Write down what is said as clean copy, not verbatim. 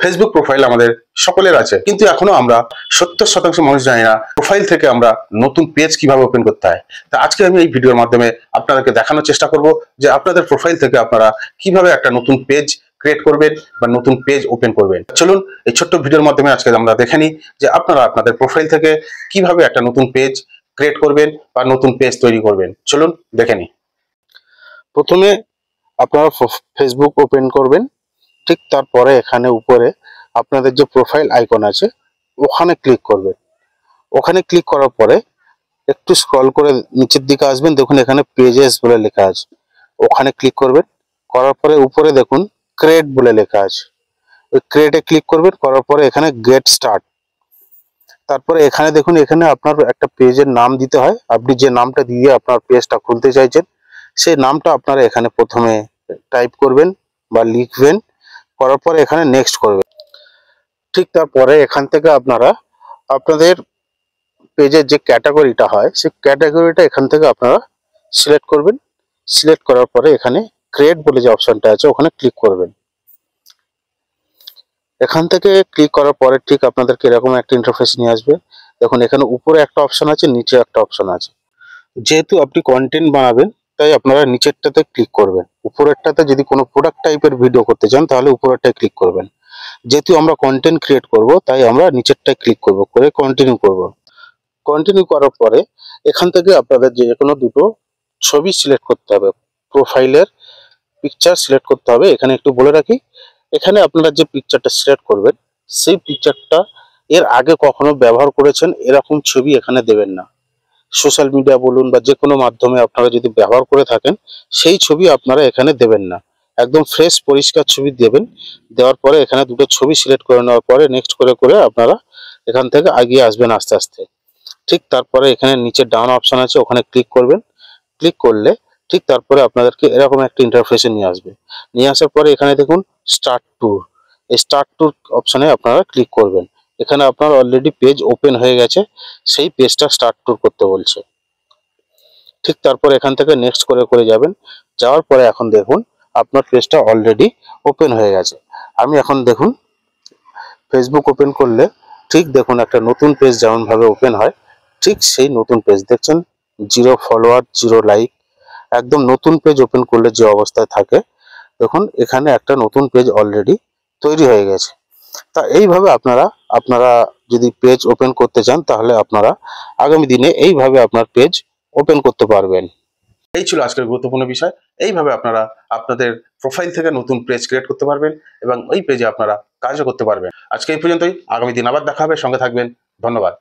Facebook profile আমাদের সকলের আছে, কিন্তু এখনো আমরা 70% মানুষ জানি না প্রোফাইল থেকে আমরা নতুন পেজ কিভাবে ওপেন করতে হয়। তা আজকে আমি এই ভিডিওর মাধ্যমে আপনাদেরকে দেখানোর চেষ্টা করব যে আপনাদের প্রোফাইল থেকে আপনারা কিভাবে একটা নতুন পেজ ক্রিয়েট করবেন বা নতুন পেজ ওপেন করবেন। চলুন এই ছোট্ট ভিডিওর মাধ্যমে আজকে আমরা দেখে নিই যে আপনারা আপনাদের প্রোফাইল থেকে কিভাবে একটা নতুন পেজ ক্রিয়েট করবেন বা নতুন পেজ তৈরি করবেন। চলুন দেখে নিই। প্রথমে আপনারা ফেসবুক ওপেন করবেন, ঠিক তারপরে এখানে উপরে আপনাদের যে প্রোফাইল আইকন আছে ওখানে ক্লিক করবেন। ওখানে ক্লিক করার পরে একটু স্ক্রল করে নিচের দিকে আসবেন, দেখুন এখানে পেজেস বলে লেখা আছে, ওখানে ক্লিক করবেন। করার পরে উপরে দেখুন ক্রিয়েট বলে লেখা আছে, ওই ক্রিয়েটে ক্লিক করবেন। করার পরে এখানে গেট স্টার্ট, তারপরে এখানে দেখুন এখানে আপনার একটা পেজের নাম দিতে হয়। আপনি যে নামটা দিয়ে আপনার পেজটা খুলতে চাইছেন সেই নামটা আপনারা এখানে প্রথমে টাইপ করবেন বা লিখবেন। করার পরে এখানে নেক্সট করবেন। ঠিক তারপরে এখান থেকে আপনারা আপনাদের পেজের যে ক্যাটাগরিটা হয় সেই ক্যাটাগরিটা এখান থেকে আপনারা সিলেক্ট করবেন। সিলেক্ট করার পরে এখানে ক্রিয়েট বলে যে অপশনটা আছে ওখানে ক্লিক করবেন। এখান থেকে ক্লিক করার পরে ঠিক আপনাদেরকে এরকম একটা ইন্টারফেস নিয়ে আসবে। দেখুন এখানে উপরে একটা অপশন আছে, নিচে একটা অপশন আছে। যেহেতু আপনি কন্টেন্ট বানাবেন তাই আপনারা নিচেরটাতে ক্লিক করবেন। উপরেরটাতে যদি কোনো প্রোডাক্ট টাইপের ভিডিও করতে চান তাহলে উপরেরটায় ক্লিক করবেন। যেহেতু আমরা কন্টেন্ট ক্রিয়েট করব তাই আমরা নিচেরটায় ক্লিক করব, করে কন্টিনিউ করব। কন্টিনিউ করার পরে এখান থেকে আপনাদের যে কোনো দুটো ছবি সিলেক্ট করতে হবে, প্রোফাইলের পিকচার সিলেক্ট করতে হবে। এখানে একটু বলে রাখি, এখানে আপনারা যে পিকচারটা সিলেক্ট করবেন সেই পিকচারটা এর আগে কখনো ব্যবহার করেছেন এরকম ছবি এখানে দেবেন না। সোশ্যাল মিডিয়া বলুন বা যে কোনো মাধ্যমে আপনারা যদি ব্যবহার করে থাকেন সেই ছবি আপনারা এখানে দেবেন না। একদম ফ্রেশ পরিষ্কার ছবি দেবেন। দেওয়ার পরে এখানে দুটো ছবি সিলেক্ট করে নেওয়ার পরে নেক্সট করে করে আপনারা এখান থেকে এগিয়ে আসবেন আস্তে আস্তে। ঠিক তারপরে এখানে নিচে ডাউন অপশন আছে ওখানে ক্লিক করবেন। ক্লিক করলে ঠিক তারপরে আপনাদেরকে এরকম একটা ইন্টারফেসে নিয়ে আসবে। নিয়ে আসার পরে এখানে দেখুন স্টার্ট ট্যুর, এই স্টার্ট ট্যুর অপশনে আপনারা ক্লিক করবেন। এখানে আপনার অলরেডি পেজ ওপেন হয়ে গেছে, সেই পেজটা স্টার্ট ট্যুর করতে বলছে। ঠিক তারপর এখান থেকে নেক্সট করে করে যাবেন। যাওয়ার পরে এখন দেখুন আপনার পেজটা অলরেডি ওপেন হয়ে গেছে। আমি এখন দেখুন ফেসবুক ওপেন করলে ঠিক দেখুন একটা নতুন পেজ যেমনভাবে ওপেন হয় ঠিক সেই নতুন পেজ দেখছেন, 0 ফলোয়ার 0 লাইক, একদম নতুন পেজ ওপেন করলে যে অবস্থায় থাকে দেখুন এখানে একটা নতুন পেজ অলরেডি তৈরি হয়ে গেছে। তা এইভাবে আপনারা যদি পেজ ওপেন করতে চান তাহলে আপনারা আগামী দিনে এইভাবে আপনার পেজ ওপেন করতে পারবেন। এই ছিল আজকের গুরুত্বপূর্ণ বিষয়। এইভাবে আপনারা আপনাদের প্রোফাইল থেকে নতুন পেজ ক্রিয়েট করতে পারবেন এবং ওই পেজে আপনারা কাজও করতে পারবেন। আজকে এই পর্যন্তই, আগামী দিন আবার দেখা হবে, সঙ্গে থাকবেন। ধন্যবাদ।